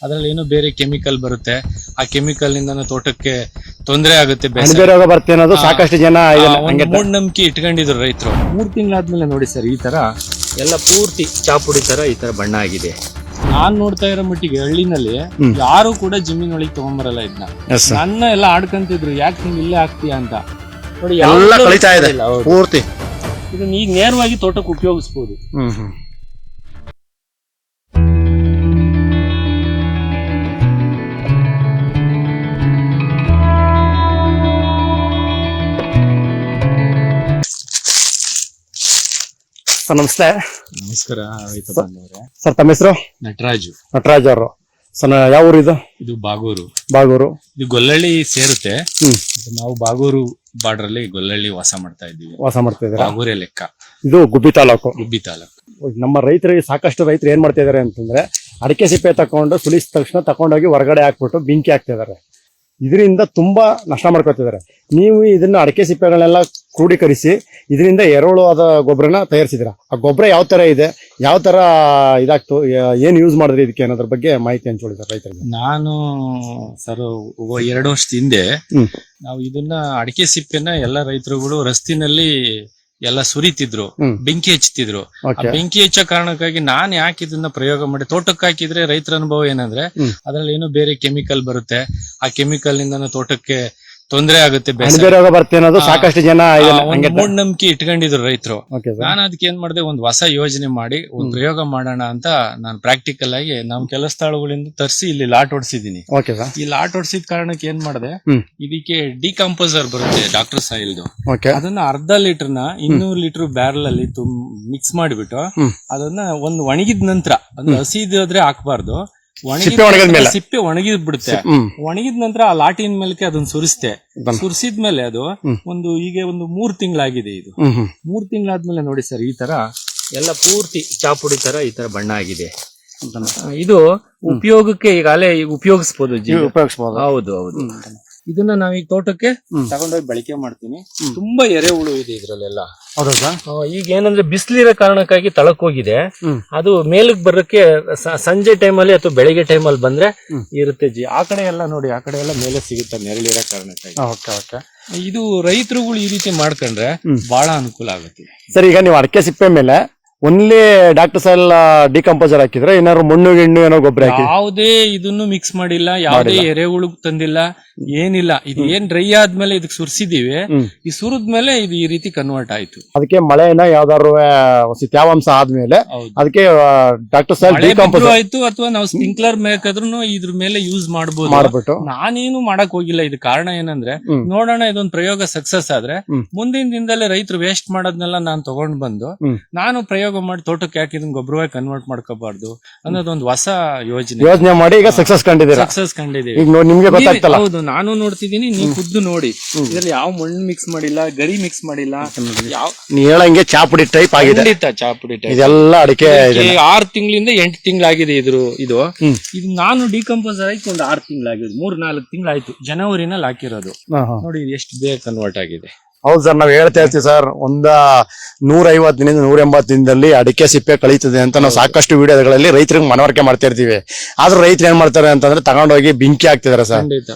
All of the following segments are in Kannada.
ಅದ್ರಲ್ಲಿ ಏನೋ ಬೇರೆ ಕೆಮಿಕಲ್ ಬರುತ್ತೆ. ಆ ಕೆಮಿಕಲ್ ನಿಂದ ತೋಟಕ್ಕೆ ತೊಂದರೆ ಆಗುತ್ತೆ, ರೋಗ ಬರುತ್ತೆ ಅನ್ನೋದು ಸಾಕಷ್ಟು ಜನ ಮೂಢನಂಬಿಕೆ ಇಟ್ಕೊಂಡಿದ್ರು ರೈತರು. 3 ತಿಂಗಳಾದ್ಮೇಲೆ ನೋಡಿ ಸರ್, ಈ ತರ ಎಲ್ಲ ಪೂರ್ತಿ ಚಾಪುಡಿ ತರ ಈ ತರ ಬಣ್ಣ ಆಗಿದೆ. ನಾನ್ ನೋಡ್ತಾ ಇರೋ ಮಟ್ಟಿಗೆ ಹಳ್ಳಿನಲ್ಲಿ ಯಾರು ಕೂಡ ಜಮೀನೊಳಗೆ ತಗೊಂಬರಲ್ಲ ಇದನ್ನ. ನನ್ನ ಎಲ್ಲ ಆಡ್ಕಂತಿದ್ರು, ಯಾಕೆ ನೀನ್ ಇಲ್ಲೇ ಆಗ್ತೀಯಾ ಅಂತ. ನೋಡಿ ಎಲ್ಲ ಕಳೀತಾ ಇದೆ ಪೂರ್ತಿ. ಇದನ್ನ ಈಗ ನೇರವಾಗಿ ತೋಟಕ್ಕೆ ಉಪಯೋಗಿಸಬಹುದು. ಸರ್ ನಮಸ್ತೆ. ನಮಸ್ಕಾರ ರೈತ ಬಾಂಧವರೇ. ಸರ್ ತಮ್ಮ ಹೆಸರು? ನಟರಾಜು. ನಟರಾಜ್ ಅವರು. ಸರ್ ಯಾವ ಊರು ಇದು? ಇದು ಬಾಗೂರು. ಬಾಗೂರು ಇದು ಗೊಲ್ಲಳ್ಳಿ ಸೇರುತ್ತೆ. ನಾವು ಬಾಗೂರು ಬಾರ್ಡರ್ ಅಲ್ಲಿ ಗೊಲ್ಲಳ್ಳಿ ವಾಸ ಮಾಡ್ತಾ ಇದ್ದೀವಿ. ಬಾಗೂರೇ ಲೆಕ್ಕ. ಇದು ಗುಬ್ಬಿ ತಾಲೂಕು. ನಮ್ಮ ರೈತರಿಗೆ ಸಾಕಷ್ಟು ರೈತರು ಏನ್ ಮಾಡ್ತಾ ಇದಾರೆ ಅಂತಂದ್ರೆ, ಅಡಿಕೆ ಸಿಪ್ಪೆ ತಕೊಂಡು ಸುಲಿಸಿದ ತಕ್ಷಣ ತಕೊಂಡೋಗಿ ಹೊರಗಡೆ ಹಾಕ್ಬಿಟ್ಟು ಬೆಂಕಿ ಹಾಕ್ತಾ ಇದಾರೆ. ಇದರಿಂದ ತುಂಬಾ ನಷ್ಟ ಮಾಡ್ಕೊತಿದ್ದಾರೆ. ನೀವು ಇದನ್ನ ಅಡಿಕೆ ಸಿಪ್ಪೆಗಳನ್ನೆಲ್ಲ ಕ್ರೋಢೀಕರಿಸಿ ಇದರಿಂದ ಎರೆಹುಳವಾದ ಗೊಬ್ಬರನ ತಯಾರಿಸಿದಿರ. ಆ ಗೊಬ್ಬರ ಯಾವ ತರ ಇದೆ, ಯಾವ ತರ ಇದಾಗ್ತು, ಏನ್ ಯೂಸ್ ಮಾಡಿದ್ರಿ ಇದಕ್ಕೆ ಅನ್ನೋದ್ರ ಬಗ್ಗೆ ಮಾಹಿತಿ ಹಂಚ್ಕೊಳ್ಳಿ ಸರ್ ರೈತರಿಗೆ. ನಾನು ಸರ್ 2 ವರ್ಷದ ಹಿಂದೆ ನಾವು ಇದನ್ನ ಅಡಿಕೆ ಸಿಪ್ಪೆನ ಎಲ್ಲ ರೈತರುಗಳು ರಸ್ತಿನಲ್ಲಿ ಎಲ್ಲ ಸುರಿತಿದ್ರು, ಬೆಂಕಿ ಹಚ್ಚುತ್ತಿದ್ರು. ಬೆಂಕಿ ಹಚ್ಚೋ ಕಾರಣಕ್ಕಾಗಿ ನಾನ್ ಯಾಕೆ ಇದನ್ನ ಪ್ರಯೋಗ ಮಾಡಿ ತೋಟಕ್ಕೆ ಹಾಕಿದ್ರೆ ರೈತರ ಅನುಭವ ಏನಂದ್ರೆ, ಅದ್ರಲ್ಲಿ ಏನೋ ಬೇರೆ ಕೆಮಿಕಲ್ ಬರುತ್ತೆ. ಆ ಕೆಮಿಕಲ್ ನಿಂದ ತೋಟಕ್ಕೆ ತೊಂದರೆ ಆಗುತ್ತೆ, ರೋಗ ಬರುತ್ತೆ ಅನ್ನೋದು ಸಾಕಷ್ಟು ಜನ ಮೂಢನಂಬಿಕೆ ಇಟ್ಕೊಂಡಿದ್ರು ರೈತರು. ನಾನು ಅದಕ್ಕೆ ಏನ್ ಮಾಡಿದೆ, ಒಂದು ಹೊಸ ಯೋಜನೆ ಮಾಡಿ ಒಂದು ಪ್ರಯೋಗ ಮಾಡೋಣ ಅಂತ ನಾನು ಪ್ರಾಕ್ಟಿಕಲ್ ಆಗಿ ನಮ್ ಕೆಲಸ ಸ್ಥಳಗಳಿಂದ ತರಿಸಿ ಇಲ್ಲಿ ಲಾಟ್ ಹೊಡ್ಸಿದೀನಿ. ಈ ಲಾಟ್ ಹೊಡ್ಸಿದ ಕಾರಣಕ್ಕೆ ಏನ್ ಮಾಡಿದೆ, ಇದಕ್ಕೆ ಡಿಕಂಪೋಸರ್ ಬರುತ್ತೆ ಡಾಕ್ಟರ್ ಸಾಯಿಲ್ದು. ಅದನ್ನ 1/2 ಲೀಟರ್ನ 200 ಲೀಟರ್ ಬ್ಯಾರಲ್ ಅಲ್ಲಿ ಮಿಕ್ಸ್ ಮಾಡಿಬಿಟ್ಟು ಅದನ್ನ ಒಂದು ಒಣಗಿದ ನಂತರ, ಅಂದ್ರೆ ಹಸಿದ್ರೆ ಹಾಕ್ಬಾರ್ದು, ಸಿಪ್ಪೆ ಒಣಗಿದ್ ಬಿಡುತ್ತೆ. ಒಣಗಿದ ನಂತರ ಆ ಲಾಟಿನ ಮೇಲೆ ಅದನ್ನ ಸುರಿಸಿದ್ಮೇಲೆ ಅದು ಈಗ 3 ತಿಂಗಳಾಗಿದೆ. ಇದು 3 ತಿಂಗಳಾದ್ಮೇಲೆ ನೋಡಿ ಸರ್, ಈ ತರ ಎಲ್ಲ ಪೂರ್ತಿ ಚಾಪುಡಿ ತರ ಈ ತರ ಬಣ್ಣ ಆಗಿದೆ. ಇದು ಉಪಯೋಗಕ್ಕೆ ಈಗಾಗಲೇ ಉಪಯೋಗಿಸಬಹುದು. ಹೌದು. ಇದನ್ನ ನಾವೀಗ ತೋಟಕ್ಕೆ ತಗೊಂಡೋಗಿ ಬಳಕೆ ಮಾಡ್ತೀನಿ. ತುಂಬಾ ಎರೆಹುಳು ಇದೆ ಇದ್ರಲ್ಲೆಲ್ಲ. ಈಗ ಏನಂದ್ರೆ ಬಿಸಿಲಿರೋ ಕಾರಣಕ್ಕಾಗಿ ತಳಕ್ ಹೋಗಿದೆ. ಅದು ಮೇಲಕ್ಕೆ ಬರಕ್ಕೆ ಸಂಜೆ ಟೈಮಲ್ಲಿ ಅಥವಾ ಬೆಳಿಗ್ಗೆ ಟೈಮಲ್ಲಿ ಬಂದ್ರೆ ಇರುತ್ತೆ ಆ ಕಡೆ ಎಲ್ಲ ನೋಡಿ, ಆ ಕಡೆ ಎಲ್ಲ ಮೇಲೆ ಸಿಗುತ್ತೆ ನೆರಳಿರೋ ಕಾರಣಕ್ಕಾಗಿ. ಇದು ರೈತರುಗಳು ಈ ರೀತಿ ಮಾಡ್ಕೊಂಡ್ರೆ ಬಹಳ ಅನುಕೂಲ ಆಗುತ್ತೆ. ಸರ್, ಈಗ ನೀವು ಅಡಿಕೆ ಸಿಪ್ಪೆ ಮೇಲೆ ಒನ್ಲಿ ಡಾಕ್ಟರ್ ಸಾಯಿಲ್ ಡಿಕಂಪೋಸರ್ ಹಾಕಿದ್ರೆ ಏನಾದ್ರು ಮಣ್ಣು ಗಿಣ್ಣು ಏನೋ ಗೊಬ್ಬರ ಹಾಕಿ? ಯಾವುದೇ ಇದನ್ನು ಮಿಕ್ಸ್ ಮಾಡಿಲ್ಲ, ಯಾವುದೇ ಎರೆಹುಳು ತಂದಿಲ್ಲ, ಏನಿಲ್ಲ. ಇದು ಏನ್ ಡ್ರೈ ಆದ್ಮೇಲೆ ಇದಕ್ಕೆ ಸುರಿಸಿದೀವಿ. ಈ ಸುರಿದ್ಮೇಲೆ ಇದು ಈ ರೀತಿ ಕನ್ವರ್ಟ್ ಆಯ್ತು. ಅದಕ್ಕೆ ಮಳೆನ ಯಾವ್ದಾದ್ರು ತೇವಾಂಶ ಆದ್ಮೇಲೆ ಅದಕ್ಕೆ ಡಾಕ್ಟರ್ ಸಾಯಿಲ್ ಡಿಕಂಪೋಸರ್ ಆಯ್ತು, ಅಥವಾ ನಾವು ಸ್ಪ್ರಿಂಕ್ಲರ್ ಬೇಕಾದ್ರೂ ಇದ್ರ ಮೇಲೆ ಯೂಸ್ ಮಾಡಬಹುದು. ನಾನೇನು ಮಾಡಕ್ ಹೋಗಿಲ್ಲ. ಇದು ಕಾರಣ ಏನಂದ್ರೆ, ನೋಡೋಣ ಇದೊಂದು ಪ್ರಯೋಗ ಸಕ್ಸಸ್ ಆದ್ರೆ ಮುಂದಿನ ದಿನದಲ್ಲೇ ರೈತರು ವೇಸ್ಟ್ ಮಾಡೋದ್ನೆಲ್ಲ ನಾನು ತಗೊಂಡ್ ಬಂದು ನಾನು ಪ್ರಯೋಗ ಮಾಡಿ ತೋಟಕ್ಕೆ ಯಾಕೆ ಇದನ್ನ ಗೊಬ್ಬರವಾಗಿ ಕನ್ವರ್ಟ್ ಮಾಡ್ಕೋಬಾರ್ದು ಅನ್ನೋದೊಂದು ಹೊಸ ಯೋಜನೆ ಮಾಡಿ ಈಗ ಸಕ್ಸಸ್ ಕಂಡಿದ್ದೀವಿ. ನಿಮ್ಗೆ ಗೊತ್ತಾಗ್ತಲ್ಲ? ಹೌದು, ನಾನು ನೋಡ್ತಿದ್ದೀನಿ, ನೀವು ಖುದ್ದು ನೋಡಿ. ಇದ್ರಲ್ಲಿ ಯಾವ ಮಣ್ಣು ಮಿಕ್ಸ್ ಮಾಡಿಲ್ಲ, ಗರಿ ಮಿಕ್ಸ್ ಮಾಡಿಲ್ಲ. ನೀ ಹೇಳಂಗೆ ಚಾಪುಡಿ ಟೈಪ್ ಆಗಿದೆ. ಚಾಪುಡಿ ಟೈಪ್ ಇದೆಲ್ಲ ಅಡಿಕೆ 6 ತಿಂಗಳಿಂದ 8 ತಿಂಗಳಾಗಿದೆ. ಇದು ನಾನು ಡಿಕಂಪೋಸರ್ ಆಯ್ತು ಒಂದು 6 ತಿಂಗಳಾಗಿದೆ. 3-4 ತಿಂಗಳಾಯ್ತು. ಜನವರಿನಲ್ಲಿ ಹಾಕಿರೋದು. ನೋಡಿ ಎಷ್ಟು ಬೇಗ ಕನ್ವರ್ಟ್ ಆಗಿದೆ. ಹೌದು ಸರ್, ನಾವ್ ಹೇಳ್ತಾ ಇರ್ತೀವಿ ಸರ್, 150 ದಿನದಿಂದ 180 ದಿನದಲ್ಲಿ ಅಡಿಕೆ ಸಿಪ್ಪೆ ಕಳೀತದೆ ಅಂತ ನಾವು ಸಾಕಷ್ಟು ವಿಡಿಯೋಗಳಲ್ಲಿ ರೈತರಿಗೆ ಮನವರಿಕೆ ಮಾಡ್ತಾ ಇರ್ತೀವಿ. ಆದ್ರೂ ರೈತರು ಏನ್ ಮಾಡ್ತಾರೆ ಅಂತಂದ್ರೆ ತಗೊಂಡೋಗಿ ಬೆಂಕಿ ಹಾಕ್ತಿದಾರೆ ಸರ್.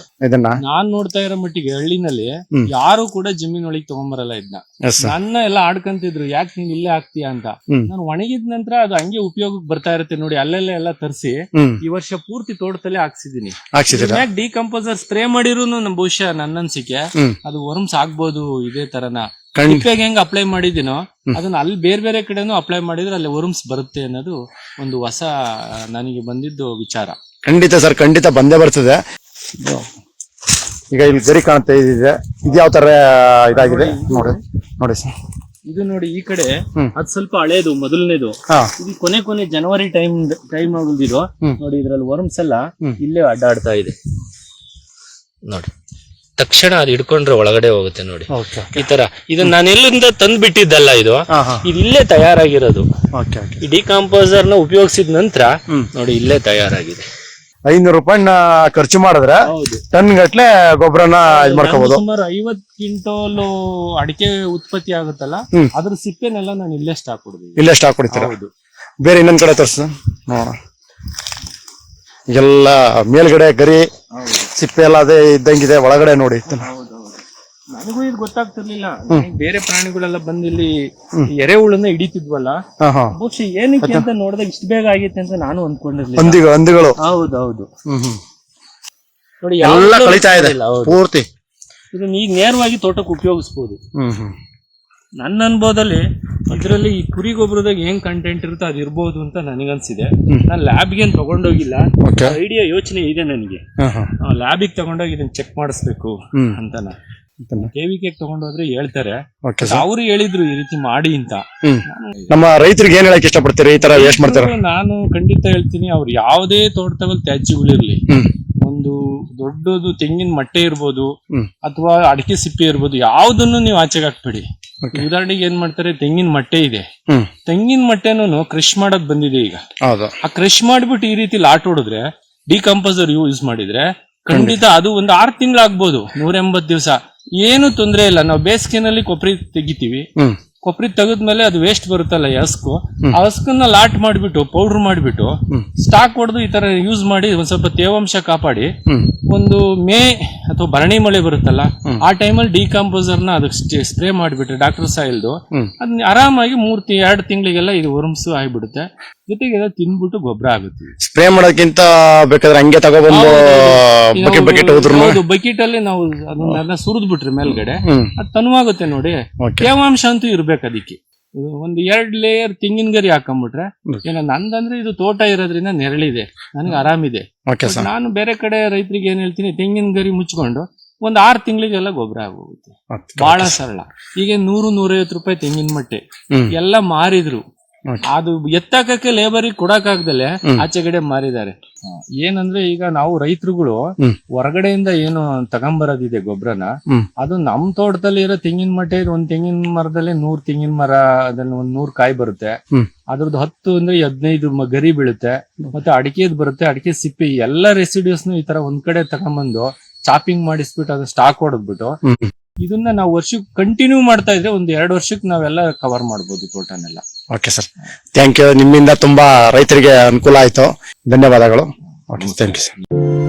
ಇದನ್ನ ನಾನ್ ನೋಡ್ತಾ ಇರೋ ಮಟ್ಟಿಗೆ ಹಳ್ಳಿನಲ್ಲಿ ಯಾರು ಕೂಡ ಜಮೀನೊಳಗೆ ತಗೊಂಬರಲ್ಲ ಇದನ್ನ. ನನ್ನ ಎಲ್ಲ ಆಡ್ಕಂತಿದ್ರು, ಯಾಕೆ ನೀನ್ ಇಲ್ಲೇ ಆಗ್ತೀಯಾ ಅಂತ. ನಾನು ಒಣಗಿದ ನಂತರ ಅದು ಹಂಗೆ ಉಪಯೋಗಕ್ಕೆ ಬರ್ತಾ ಇರುತ್ತೆ ನೋಡಿ. ಅಲ್ಲೆಲ್ಲ ಎಲ್ಲ ತರಿಸಿ ಈ ವರ್ಷ ಪೂರ್ತಿ ತೋಟದಲ್ಲೇ ಹಾಕ್ಸಿದೀನಿ. ಯಾಕೆ ಡಿಕಂಪೋಸರ್ ಸ್ಪ್ರೇ ಮಾಡಿರೂ ಬಹುಶಃ ನನ್ನ ಅನ್ಸಿಕೆ ಅದು ವರ್ಮ್ಸ್ ಆಗ್ಬೋದು. ಇದೇ ತರನ ಸಿಪ್ಪೆಗೆ ಹೆಂಗ್ ಅಪ್ಲೈ ಮಾಡಿದಿನೋ ಅದನ್ನ ಅಲ್ಲಿ ಬೇರೆ ಬೇರೆ ಕಡೆನೂ ಅಪ್ಲೈ ಮಾಡಿದ್ರೆ ಅಲ್ಲಿ ವರ್ಮ್ಸ್ ಬರುತ್ತೆ ಅನ್ನೋದು ಒಂದು ಹೊಸ ನನಗೆ ಬಂದಿದ್ದು ವಿಚಾರ. ಖಂಡಿತ ಸರ್, ಖಂಡಿತ ಬಂದೇ ಬರ್ತದೆ. ಈಗ ಇಲ್ಲಿ ಗರಿ ಕಾಣ್ತಾ ಇದೆ, ಇದು ಯಾವ ತರ ಇದಾಗಿದೆ ನೋಡಿ ಸರ್. ಇದು ನೋಡಿ, ಈ ಕಡೆ ಅದು ಸ್ವಲ್ಪ ಹಳೇದು, ಮೊದಲನೇದು. ಇದು ಕೊನೆ ಜನವರಿ ಟೈಮ್ ಆಗುದಿದು ನೋಡಿ. ಇದ್ರಲ್ಲಿ ವರ್ಮ್ಸ್ ಎಲ್ಲ ಇಲ್ಲೇ ಅಡ್ಡಾಡ್ತಾ ಇದೆ ನೋಡಿ. ತಕ್ಷಣ ಅದು ಹಿಡ್ಕೊಂಡ್ರೆ ಒಳಗಡೆ ಹೋಗುತ್ತೆ ನೋಡಿ. ಈ ತರ ಇದನ್ನ ನಾನು ಎಲ್ಲಿಂದ ತಂದು ಬಿಟ್ಟಿದ್ದಲ್ಲ, ಇದು ಇಲ್ಲೇ ತಯಾರಾಗಿರೋದು. ಈ ಡಿಕಂಪೋಸರ್ ನ ಉಪಯೋಗಿಸಿದ ನಂತರ ನೋಡಿ ಇಲ್ಲೇ ತಯಾರಾಗಿದೆ. 500 ರೂಪಾಯಿನ ಖರ್ಚು ಮಾಡಿದ್ರೆ ಟನ್ ಗಟ್ಲೆ ಗೊಬ್ಬರನ ಮಾಡ್ಕೋಬಹುದು. ಸುಮಾರು 50 ಕ್ವಿಂಟಲ್ ಅಡಿಕೆ ಉತ್ಪತ್ತಿ ಆಗುತ್ತಲ್ಲ, ಅದ್ರ ಸಿಪ್ಪೆನೆಲ್ಲ ನಾನು ಇಲ್ಲೇ ಸ್ಟಾಕ್ ಕೊಡ್ತೀನಿ. ಇಲ್ಲೇ ಸ್ಟಾಕ್ ಕೊಡ್ತೀರಾ? ಬೇರೆ ಇನ್ನೊಂದ್ ಕಡೆ ತೋರಿಸ ನೋಡ. ಎಲ್ಲ ಮೇಲ್ಗಡೆ ಗರಿ ಸಿಪ್ಪೆ ಎಲ್ಲ ಅದೇ ಇದ್ದಂಗಿದೆ, ಒಳಗಡೆ ನೋಡಿ. ನನಗೂ ಇದು ಗೊತ್ತಾಗ್ತಿರ್ಲಿಲ್ಲ. ಬೇರೆ ಪ್ರಾಣಿಗಳೆಲ್ಲ ಬಂದು ಇಲ್ಲಿ ಎರೆಹುಳನ್ನ ಹಿಡಿತಿದ್ವಲ್ಲ, ಬಹುಶಃ ಏನಕ್ಕೆ ಅಂತ ನೋಡಿದಾಗ ಇಷ್ಟು ಬೇಗ ಆಗೈತೆ ಅಂತ ನಾನು ಅಂದ್ಕೊಂಡಿರ್ಲಿಲ್ಲ. ಹಂದಿಗಳು ಹೌದೌದು ನೋಡಿ ಎಲ್ಲ ಕಳೀತಾ ಇದೆ ಪೂರ್ತಿ. ಇದನ್ನ ಈಗ ನೇರವಾಗಿ ತೋಟಕ್ಕೆ ಉಪಯೋಗಿಸಬಹುದು. ನನ್ನ ಅನುಭವದಲ್ಲಿ ಇದರಲ್ಲಿ ಈ ಕುರಿ ಗೊಬ್ಬರದಾಗ ಏನ್ ಕಂಟೆಂಟ್ ಇರುತ್ತೋ ಅದು ಇರ್ಬೋದು ಅಂತ ನನಗನ್ಸಿದೆ. ನಾನು ಲ್ಯಾಬ್ಗೆ ಏನ್ ತಗೊಂಡೋಗಿಲ್ಲ, ಐಡಿಯಾ ಯೋಚನೆ ಇದೆ ನನಗೆ. ಲ್ಯಾಬಿಗೆ ತಗೊಂಡೋಗಿ ಇದನ್ನ ಚೆಕ್ ಮಾಡಿಸ್ಬೇಕು ಅಂತ. KVK ತಗೊಂಡೋದ್ರೆ ಹೇಳ್ತಾರೆ, ಅವರು ಹೇಳಿದ್ರು ಈ ರೀತಿ ಮಾಡಿ ಅಂತ. ನಮ್ಮ ರೈತರಿಗೆ ಏನ್ ಹೇಳಕ್ ಇಷ್ಟಪಡ್ತೀರಿ ಈ ತರ ವೇಸ್ಟ್ ಮಾಡ್ತಾರೆ? ನಾನು ಖಂಡಿತ ಹೇಳ್ತೀನಿ, ಅವ್ರು ಯಾವುದೇ ತೋಟದಲ್ಲಿ ತ್ಯಾಜ್ಯಗಳಿರ್ಲಿ, ಒಂದು ದೊಡ್ಡದು ತೆಂಗಿನ ಮಟ್ಟೆ ಇರ್ಬೋದು ಅಥವಾ ಅಡಿಕೆ ಸಿಪ್ಪೆ ಇರ್ಬೋದು, ಯಾವ್ದನ್ನು ನೀವು ಆಚೆಗೆ ಹಾಕ್ಬೇಡಿ. ಉದಾಹರಣೆಗೆ ಏನ್ ಮಾಡ್ತಾರೆ, ತೆಂಗಿನ ಮಟ್ಟೆ ಇದೆ, ತೆಂಗಿನ ಮಟ್ಟೆನೂ ಕ್ರಶ್ ಮಾಡೋದ್ ಬಂದಿದೆ ಈಗ. ಆ ಕ್ರಶ್ ಮಾಡ್ಬಿಟ್ಟು ಈ ರೀತಿ ಲಾಟ್ ಹೊಡಿದ್ರೆ, ಡಿಕಂಪೋಸರ್ ಯೂಸ್ ಮಾಡಿದ್ರೆ ಖಂಡಿತ ಅದು ಒಂದು 6 ತಿಂಗಳಾಗ್ಬೋದು, 180 ದಿವಸ, ಏನು ತೊಂದ್ರೆ ಇಲ್ಲ. ನಾವು ಬೇಸಿಗೆನಲ್ಲಿ ಕೊಬ್ಬರಿ ತೆಗಿತೀವಿ, ಕೊಬ್ಬರಿ ತೆಗೆದ್ಮೇಲೆ ಅದು ವೇಸ್ಟ್ ಬರುತ್ತಲ್ಲ ಹಸ್ಕು, ಆ ಹಸ್ಕನ್ನ ಲಾಟ್ ಮಾಡ್ಬಿಟ್ಟು ಪೌಡರ್ ಮಾಡ್ಬಿಟ್ಟು ಸ್ಟಾಕ್ ಹೊಡೆದು ಈ ತರ ಯೂಸ್ ಮಾಡಿ ಒಂದ್ ಸ್ವಲ್ಪ ತೇವಾಂಶ ಕಾಪಾಡಿ, ಒಂದು ಮೇ ಅಥವಾ ಭರಣಿ ಮಳೆ ಬರುತ್ತಲ್ಲ ಆ ಟೈಮಲ್ಲಿ ಡಿಕಂಪೋಸರ್ ನ ಅದಕ್ಕೆ ಸ್ಪ್ರೇ ಮಾಡಿಬಿಟ್ರೆ ಡಾಕ್ಟರ್ ಸಾಯಿಲ್ದು, ಅದನ್ನ ಆರಾಮಾಗಿ 2 ತಿಂಗಳಿಗೆಲ್ಲ ಇದು ವರ್ಮ್ಸ್ ಆಗಿಬಿಡುತ್ತೆ. ಜೊತೆಗೆ ತಿನ್ಬಿಟ್ಟು ಗೊಬ್ಬರ ಆಗುತ್ತೆ. ಸ್ಪ್ರೇ ಮಾಡೋಕ್ಕಿಂತ ಬೇಕಾದ್ರೆ ಹಂಗೆ ತಗೊಬಂದು ಬಕೆಟ್ ಅಲ್ಲಿ ನಾವು ಅದನ್ನೆಲ್ಲ ಸುರಿದ್ ಬಿಟ್ರೆ ಮೇಲ್ಗಡೆ ಅದು ತನುವಾಗುತ್ತೆ ನೋಡಿ. ತೇವಾಂಶ ಅಂತೂ ಇರ್ಬೇಕು ಅದಕ್ಕೆ. ಒಂದು 2 ಲೇಯರ್ ತೆಂಗಿನ ಗರಿ ಹಾಕೊಂಡ್ಬಿಟ್ರೆ, ಏನ ನಂದಂದ್ರೆ ಇದು ತೋಟ ಇರೋದ್ರಿಂದ ನೆರಳಿದೆ, ನನಗೆ ಆರಾಮಿದೆ. ನಾನು ಬೇರೆ ಕಡೆ ರೈತರಿಗೆ ಏನ್ ಹೇಳ್ತೀನಿ, ತೆಂಗಿನ ಗರಿ ಮುಚ್ಕೊಂಡು ಒಂದ್ 6 ತಿಂಗಳಿಗೆಲ್ಲ ಗೊಬ್ಬರ ಆಗೋಗುತ್ತೆ. ಬಹಳ ಸರಳ. ಈಗ 100-150 ರೂಪಾಯಿ ತೆಂಗಿನ ಮಟ್ಟೆ ಎಲ್ಲ ಮಾರಿದ್ರು, ಅದು ಎತ್ತಾಕಕ್ಕೆ ಲೇಬರಿಗೆ ಕೊಡಕ್ಕಾಗ್ದಲೆ ಆಚೆಗಡೆ ಮಾರಿದ್ದಾರೆ. ಏನಂದ್ರೆ ಈಗ ನಾವು ರೈತರುಗಳು ಹೊರಗಡೆಯಿಂದ ಏನು ತಗೊಂಬರೋದಿದೆ ಗೊಬ್ಬರನ, ಅದು ನಮ್ ತೋಟದಲ್ಲಿ ಇರೋ ತೆಂಗಿನ ಮಟ್ಟೆ, ಒಂದ್ ತೆಂಗಿನ ಮರದಲ್ಲಿ 100 ತೆಂಗಿನ ಮರ, ಅದ್ರಲ್ಲಿ 100 ಕಾಯಿ ಬರುತ್ತೆ, ಅದ್ರದ್ದು 10 ಅಂದ್ರೆ 15 ಗರಿ ಬೀಳುತ್ತೆ, ಮತ್ತೆ ಅಡಿಕೆದ್ ಬರುತ್ತೆ, ಅಡಿಕೆ ಸಿಪ್ಪೆ, ಎಲ್ಲ ರೆಸಿಡ್ಯೂಸ್ನು ಈ ತರ ಒಂದ್ ಕಡೆ ತಗೊಂಬಂದು ಚಾಪಿಂಗ್ ಮಾಡಿಸ್ಬಿಟ್ಟು ಅದು ಸ್ಟಾಕ್ ಹೊಡೆದ್ಬಿಟ್ಟು ಇದನ್ನ ನಾವು ವರ್ಷಕ್ಕೆ ಕಂಟಿನ್ಯೂ ಮಾಡ್ತಾ ಇದ್ರೆ ಒಂದು 2 ವರ್ಷಕ್ಕೆ ನಾವೆಲ್ಲ ಕವರ್ ಮಾಡ್ಬೋದು ತೋಟನೆಲ್ಲ. Okay sir, thank you. ನಿಮ್ಮಿಂದ ತುಂಬಾ ರೈತರಿಗೆ ಅನುಕೂಲ ಆಯ್ತು. ಧನ್ಯವಾದಗಳು. Thank you sir.